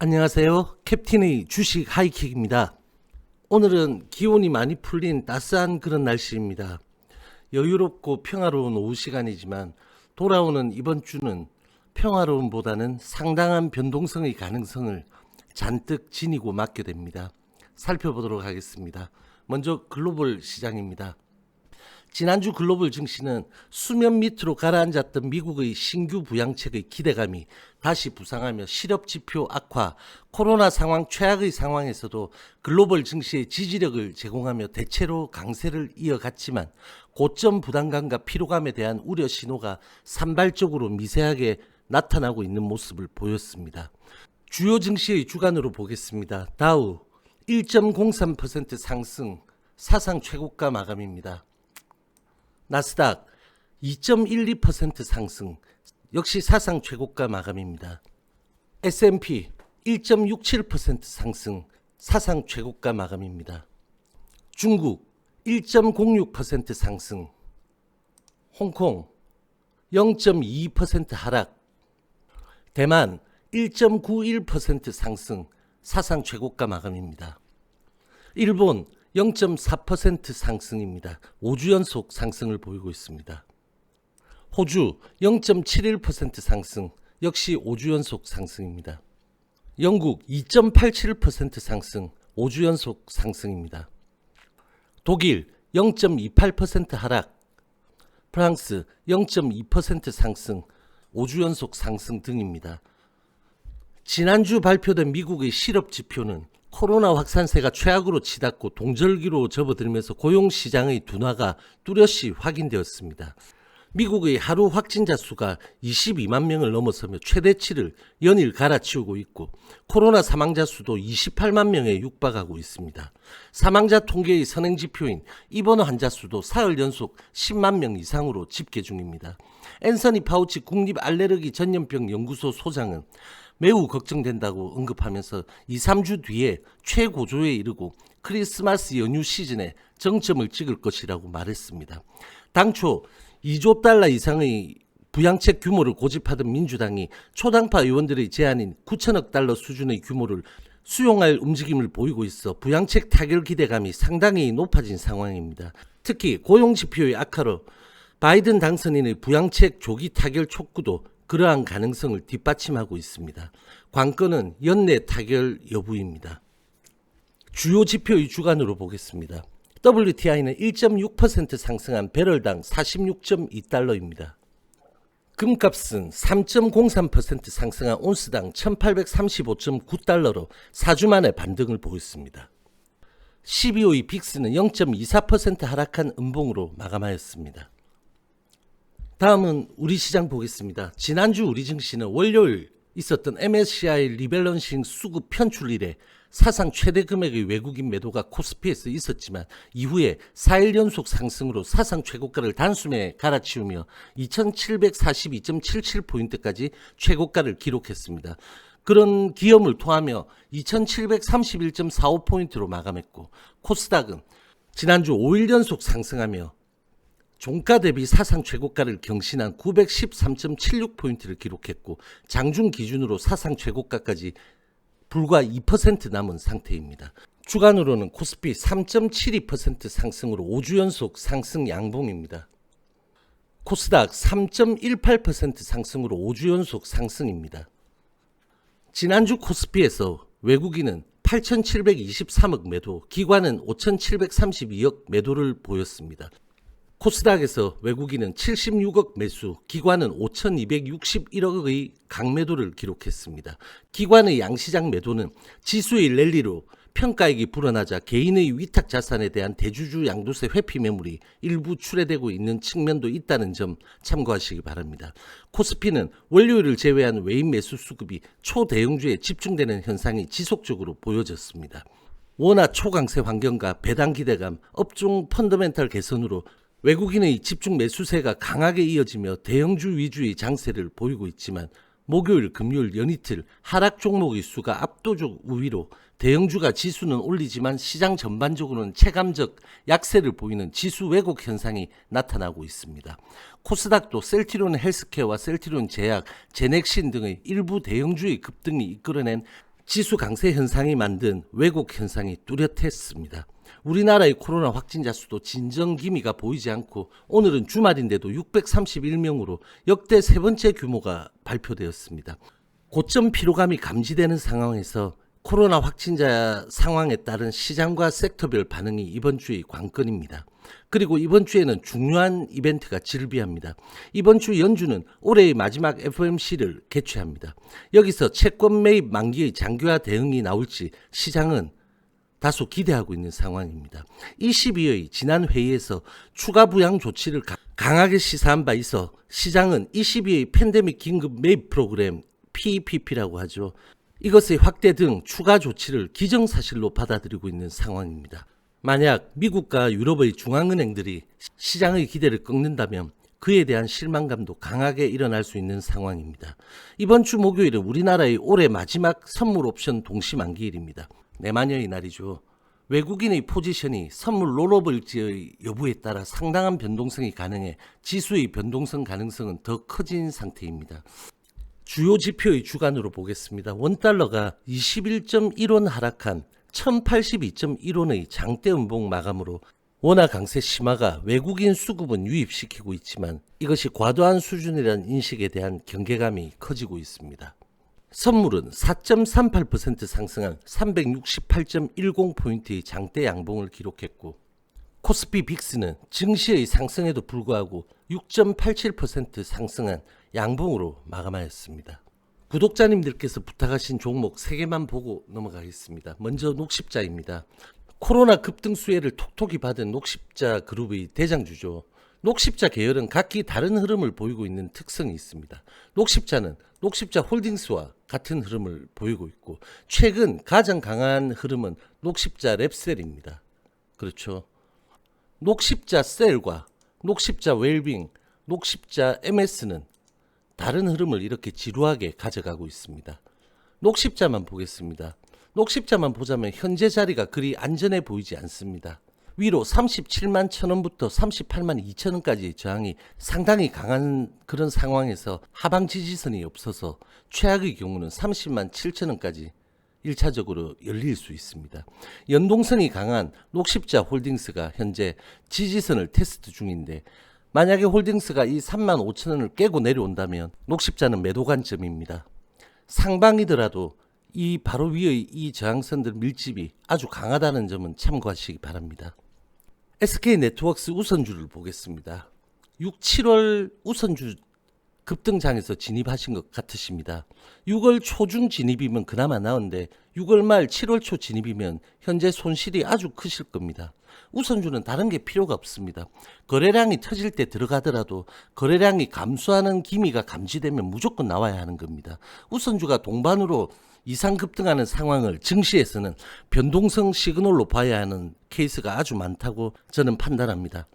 안녕하세요. 캡틴의 주식 하이킥입니다. 오늘은 기온이 많이 풀린 따스한 그런 날씨입니다. 여유롭고 평화로운 오후 시간이지만 돌아오는 이번 주는 평화로움보다는 상당한 변동성의 가능성을 잔뜩 지니고 맞게 됩니다. 살펴보도록 하겠습니다. 먼저 글로벌 시장입니다. 지난주 글로벌 증시는 수면 밑으로 가라앉았던 미국의 신규 부양책의 기대감이 다시 부상하며 실업지표 악화, 코로나 상황 최악의 상황에서도 글로벌 증시의 지지력을 제공하며 대체로 강세를 이어갔지만 고점 부담감과 피로감에 대한 우려 신호가 산발적으로 미세하게 나타나고 있는 모습을 보였습니다. 주요 증시의 주간으로 보겠습니다. 다우 1.03% 상승, 사상 최고가 마감입니다. 나스닥 2.12% 상승, 역시 사상 최고가 마감입니다. S&P 1.67% 상승, 사상 최고가 마감입니다. 중국 1.06% 상승, 홍콩 0.22% 하락, 대만 1.91% 상승, 사상 최고가 마감입니다. 일본 0.4% 상승입니다. 5주 연속 상승을 보이고 있습니다. 호주 0.71% 상승, 역시 5주 연속 상승입니다. 영국 2.87% 상승, 5주 연속 상승입니다. 독일 0.28% 하락, 프랑스 0.2% 상승, 5주 연속 상승 등입니다. 지난주 발표된 미국의 실업 지표는 코로나 확산세가 최악으로 치닫고 동절기로 접어들면서 고용시장의 둔화가 뚜렷이 확인되었습니다. 미국의 하루 확진자 수가 22만 명을 넘어서며 최대치를 연일 갈아치우고 있고 코로나 사망자 수도 28만 명에 육박하고 있습니다. 사망자 통계의 선행지표인 입원 환자 수도 사흘 연속 10만 명 이상으로 집계 중입니다. 앤서니 파우치 국립알레르기 전염병 연구소 소장은 매우 걱정된다고 언급하면서 2, 3주 뒤에 최고조에 이르고 크리스마스 연휴 시즌에 정점을 찍을 것이라고 말했습니다. 당초 2조 달러 이상의 부양책 규모를 고집하던 민주당이 초당파 의원들의 제안인 9천억 달러 수준의 규모를 수용할 움직임을 보이고 있어 부양책 타결 기대감이 상당히 높아진 상황입니다. 특히 고용지표의 악화로 바이든 당선인의 부양책 조기 타결 촉구도 그러한 가능성을 뒷받침하고 있습니다. 관건은 연내 타결 여부입니다. 주요 지표의 주간으로 보겠습니다. WTI는 1.6% 상승한 배럴당 46.2달러입니다. 금값은 3.03% 상승한 온스당 1835.9달러로 4주 만에 반등을 보였습니다. 12호의 빅스는 0.24% 하락한 음봉으로 마감하였습니다. 다음은 우리 시장 보겠습니다. 지난주 우리 증시는 월요일 있었던 MSCI 리밸런싱 수급 편출 이래 사상 최대 금액의 외국인 매도가 코스피에서 있었지만 이후에 4일 연속 상승으로 사상 최고가를 단숨에 갈아치우며 2742.77포인트까지 최고가를 기록했습니다. 그런 기염을 토하며 2731.45포인트로 마감했고 코스닥은 지난주 5일 연속 상승하며 종가 대비 사상 최고가를 경신한 913.76포인트를 기록했고 장중 기준으로 사상 최고가까지 불과 2% 남은 상태입니다. 주간으로는 코스피 3.72% 상승으로 5주 연속 상승 양봉입니다. 코스닥 3.18% 상승으로 5주 연속 상승입니다. 지난주 코스피에서 외국인은 8,723억 매도, 기관은 5,732억 매도를 보였습니다. 코스닥에서 외국인은 76억 매수, 기관은 5,261억의 강매도를 기록했습니다. 기관의 양시장 매도는 지수의 랠리로 평가액이 불어나자 개인의 위탁 자산에 대한 대주주 양도세 회피 매물이 일부 출회되고 있는 측면도 있다는 점 참고하시기 바랍니다. 코스피는 월요일을 제외한 외인 매수 수급이 초대형주에 집중되는 현상이 지속적으로 보여졌습니다. 워낙 초강세 환경과 배당 기대감, 업종 펀더멘탈 개선으로 외국인의 집중 매수세가 강하게 이어지며 대형주 위주의 장세를 보이고 있지만 목요일, 금요일 연이틀 하락 종목의 수가 압도적 우위로 대형주가 지수는 올리지만 시장 전반적으로는 체감적 약세를 보이는 지수 왜곡 현상이 나타나고 있습니다. 코스닥도 셀트리온 헬스케어와 셀트리온 제약, 제넥신 등의 일부 대형주의 급등이 이끌어낸 지수 강세 현상이 만든 왜곡 현상이 뚜렷했습니다. 우리나라의 코로나 확진자 수도 진정 기미가 보이지 않고 오늘은 주말인데도 631명으로 역대 세 번째 규모가 발표되었습니다. 고점 피로감이 감지되는 상황에서 코로나 확진자 상황에 따른 시장과 섹터별 반응이 이번 주의 관건입니다. 그리고 이번 주에는 중요한 이벤트가 질비합니다. 이번 주 연준은 올해의 마지막 FOMC를 개최합니다. 여기서 채권 매입 만기의 장기화 대응이 나올지 시장은 다소 기대하고 있는 상황입니다. 22의 지난 회의에서 추가 부양 조치를 강하게 시사한 바 있어 시장은 22의 팬데믹 긴급 매입 프로그램 PPP라고 하죠. 이것의 확대 등 추가 조치를 기정사실로 받아들이고 있는 상황입니다. 만약 미국과 유럽의 중앙은행들이 시장의 기대를 꺾는다면 그에 대한 실망감도 강하게 일어날 수 있는 상황입니다. 이번 주 목요일은 우리나라의 올해 마지막 선물 옵션 동시 만기일입니다. 내마녀의 날이죠. 외국인의 포지션이 선물 롤오버일지의 여부에 따라 상당한 변동성이 가능해 지수의 변동성 가능성은 더 커진 상태입니다. 주요 지표의 주간으로 보겠습니다. 원달러가 21.1원 하락한 1082.1원의 장대 음봉 마감으로 원화 강세 심화가 외국인 수급은 유입시키고 있지만 이것이 과도한 수준이라는 인식에 대한 경계감이 커지고 있습니다. 선물은 4.38% 상승한 368.10포인트의 장대 양봉을 기록했고 코스피 빅스는 증시의 상승에도 불구하고 6.87% 상승한 양봉으로 마감하였습니다. 구독자님들께서 부탁하신 종목 3개만 보고 넘어가겠습니다. 먼저 녹십자입니다. 코로나 급등 수혜를 톡톡히 받은 녹십자 그룹의 대장주죠. 녹십자 계열은 각기 다른 흐름을 보이고 있는 특성이 있습니다. 녹십자는 녹십자 홀딩스와 같은 흐름을 보이고 있고 최근 가장 강한 흐름은 녹십자 랩셀입니다. 그렇죠. 녹십자 셀과 녹십자 웰빙, 녹십자 MS는 다른 흐름을 이렇게 지루하게 가져가고 있습니다. 녹십자만 보겠습니다. 녹십자만 보자면 현재 자리가 그리 안전해 보이지 않습니다. 위로 37만 1,000원부터 38만 2,000원까지의 저항이 상당히 강한 그런 상황에서 하방 지지선이 없어서 최악의 경우는 30만 7,000원까지 1차적으로 열릴 수 있습니다. 연동성이 강한 녹십자 홀딩스가 현재 지지선을 테스트 중인데 만약에 홀딩스가 이 3만 5천원을 깨고 내려온다면 녹십자는 매도 관점입니다. 상방이더라도 이 바로 위의 이 저항선들 밀집이 아주 강하다는 점은 참고하시기 바랍니다. SK네트워크스 우선주를 보겠습니다. 6, 7월 우선주 급등장에서 진입하신 것 같으십니다. 6월 초중 진입이면 그나마 나은데 6월 말 7월 초 진입이면 현재 손실이 아주 크실 겁니다. 우선주는 다른 게 필요가 없습니다. 거래량이 터질 때 들어가더라도 거래량이 감소하는 기미가 감지되면 무조건 나와야 하는 겁니다. 우선주가 동반으로 이상 급등하는 상황을 증시에서는 변동성 시그널로 봐야 하는 케이스가 아주 많다고 저는 판단합니다.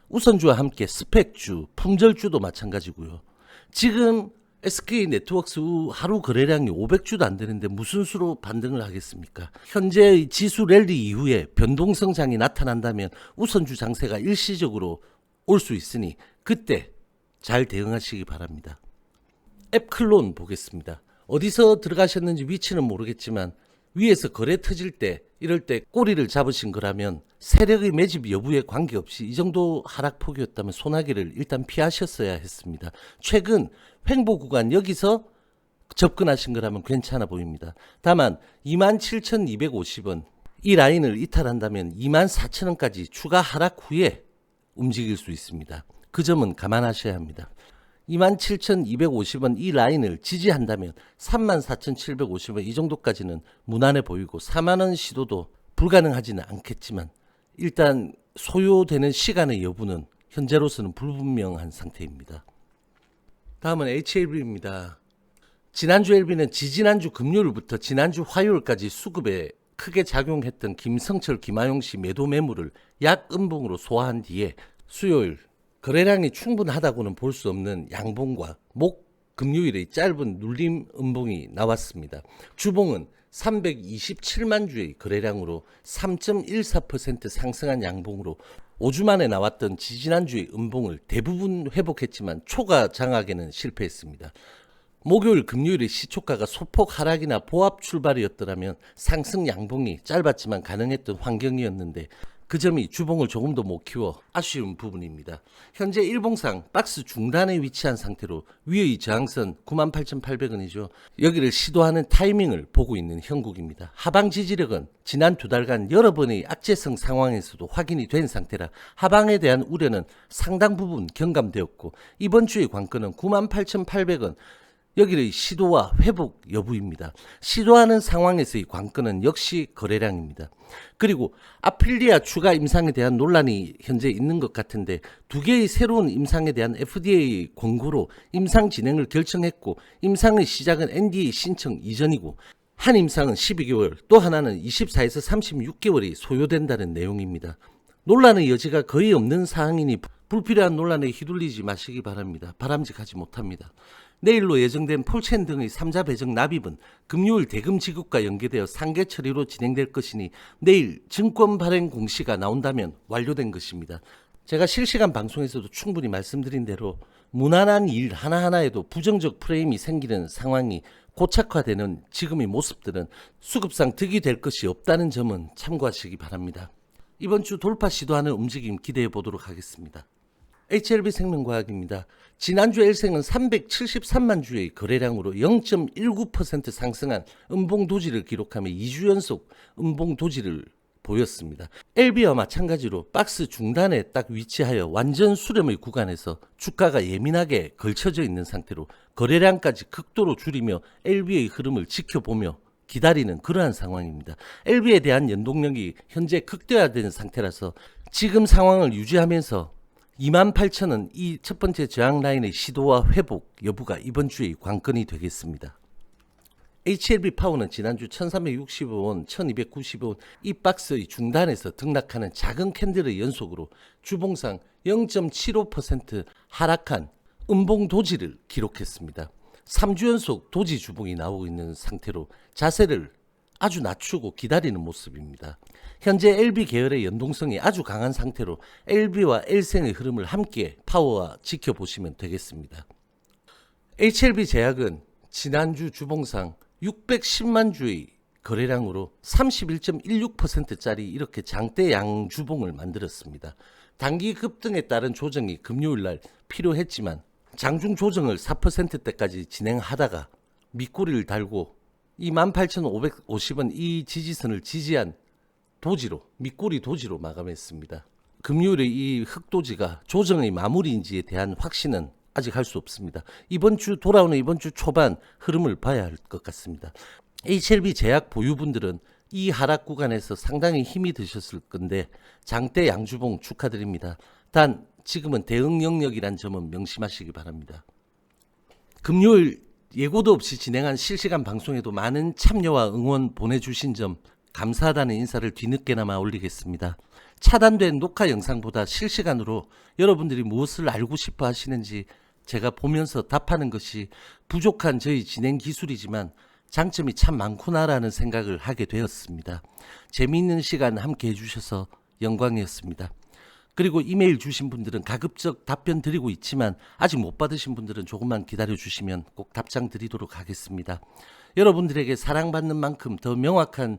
우선주와 함께 스펙주, 품절주도 마찬가지고요. 지금 SK네트워크스 하루 거래량이 500주도 안 되는데 무슨 수로 반등을 하겠습니까? 현재 지수 랠리 이후에 변동성장이 나타난다면 우선주 장세가 일시적으로 올 수 있으니 그때 잘 대응하시기 바랍니다. 앱클론 보겠습니다. 어디서 들어가셨는지 위치는 모르겠지만 위에서 거래 터질 때 이럴 때 꼬리를 잡으신 거라면 세력의 매집 여부에 관계없이 이 정도 하락폭이었다면 소나기를 일단 피하셨어야 했습니다. 최근 횡보 구간 여기서 접근하신 거라면 괜찮아 보입니다. 다만 27,250원 이 라인을 이탈한다면 24,000원까지 추가 하락 후에 움직일 수 있습니다. 그 점은 감안하셔야 합니다. 27,250원 이 라인을 지지한다면 34,750원 이 정도까지는 무난해 보이고 4만원 시도도 불가능하지는 않겠지만 일단 소요되는 시간의 여부는 현재로서는 불분명한 상태입니다. 다음은 HLB입니다. 지난주 LB는 지지난주 금요일부터 지난주 화요일까지 수급에 크게 작용했던 김성철, 김하용 씨 매도 매물을 약음봉으로 소화한 뒤에 수요일 거래량이 충분하다고는 볼 수 없는 양봉과 금요일의 짧은 눌림 음봉이 나왔습니다. 주봉은 327만 주의 거래량으로 3.14% 상승한 양봉으로 5주 만에 나왔던 지지난주의 음봉을 대부분 회복했지만 초과 장악에는 실패했습니다. 목요일 금요일의 시초가가 소폭 하락이나 보합 출발이었더라면 상승 양봉이 짧았지만 가능했던 환경이었는데 그 점이 주봉을 조금 더 못 키워 아쉬운 부분입니다. 현재 일봉상 박스 중단에 위치한 상태로 위의 저항선 98,800원이죠. 여기를 시도하는 타이밍을 보고 있는 형국입니다. 하방 지지력은 지난 두 달간 여러 번의 악재성 상황에서도 확인이 된 상태라 하방에 대한 우려는 상당 부분 경감되었고 이번 주의 관건은 98,800원 여기의 시도와 회복 여부입니다. 시도하는 상황에서의 관건은 역시 거래량입니다. 그리고 아필리아 추가 임상에 대한 논란이 현재 있는 것 같은데 두 개의 새로운 임상에 대한 FDA 권고로 임상 진행을 결정했고 임상의 시작은 NDA 신청 이전이고 한 임상은 12개월 또 하나는 24에서 36개월이 소요된다는 내용입니다. 논란의 여지가 거의 없는 사항이니 불필요한 논란에 휘둘리지 마시기 바랍니다. 바람직하지 못합니다. 내일로 예정된 폴첸 등의 3자 배정 납입은 금요일 대금 지급과 연계되어 상계 처리로 진행될 것이니 내일 증권 발행 공시가 나온다면 완료된 것입니다. 제가 실시간 방송에서도 충분히 말씀드린 대로 무난한 일 하나하나에도 부정적 프레임이 생기는 상황이 고착화되는 지금의 모습들은 수급상 득이 될 것이 없다는 점은 참고하시기 바랍니다. 이번 주 돌파 시도하는 움직임 기대해 보도록 하겠습니다. HLB생명과학입니다. 지난주 L생은 373만 주의 거래량으로 0.19% 상승한 음봉 도지를 기록하며 2주 연속 음봉 도지를 보였습니다. LB와 마찬가지로 박스 중단에 딱 위치하여 완전 수렴의 구간에서 주가가 예민하게 걸쳐져 있는 상태로 거래량까지 극도로 줄이며 LB의 흐름을 지켜보며 기다리는 그러한 상황입니다. LB에 대한 연동력이 현재 극대화된 상태라서 지금 상황을 유지하면서 28,000원 이 첫 번째 저항 라인의 시도와 회복 여부가 이번 주의 관건이 되겠습니다. HLB 파워는 지난주 1365원, 1290원 이 박스의 중단에서 등락하는 작은 캔들의 연속으로 주봉상 0.75% 하락한 음봉 도지를 기록했습니다. 3주 연속 도지 주봉이 나오고 있는 상태로 자세를 아주 낮추고 기다리는 모습입니다. 현재 LB 계열의 연동성이 아주 강한 상태로 LB와 L생의 흐름을 함께 파워와 지켜보시면 되겠습니다. HLB 제약은 지난주 주봉상 610만 주의 거래량으로 31.16%짜리 이렇게 장대 양주봉을 만들었습니다. 단기 급등에 따른 조정이 금요일날 필요했지만 장중 조정을 4%대까지 진행하다가 밑꼬리를 달고 28,550원 이 지지선을 지지한 도지로 밑꼬리 도지로 마감했습니다. 금요일에 이 흑도지가 조정의 마무리인지에 대한 확신은 아직 할 수 없습니다. 이번 주 돌아오는 이번 주 초반 흐름을 봐야 할 것 같습니다. HLB 제약 보유분들은 이 하락 구간에서 상당히 힘이 드셨을 건데 장대 양주봉 축하드립니다. 단 지금은 대응 영역이란 점은 명심하시기 바랍니다. 금요일 예고도 없이 진행한 실시간 방송에도 많은 참여와 응원 보내주신 점 감사하다는 인사를 뒤늦게나마 올리겠습니다. 차단된 녹화 영상보다 실시간으로 여러분들이 무엇을 알고 싶어 하시는지 제가 보면서 답하는 것이 부족한 저희 진행 기술이지만 장점이 참 많구나라는 생각을 하게 되었습니다. 재미있는 시간 함께 해주셔서 영광이었습니다. 그리고 이메일 주신 분들은 가급적 답변 드리고 있지만 아직 못 받으신 분들은 조금만 기다려주시면 꼭 답장 드리도록 하겠습니다. 여러분들에게 사랑받는 만큼 더 명확한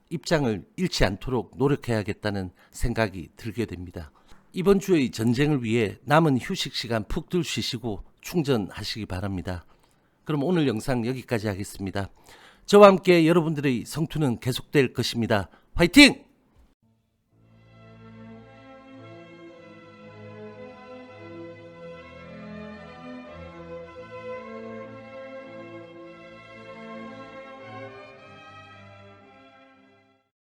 입장을 잃지 않도록 노력해야겠다는 생각이 들게 됩니다. 이번 주의 전쟁을 위해 남은 휴식 시간 푹들 쉬시고 충전하시기 바랍니다. 그럼 오늘 영상 여기까지 하겠습니다. 저와 함께 여러분들의 성투는 계속될 것입니다. 화이팅!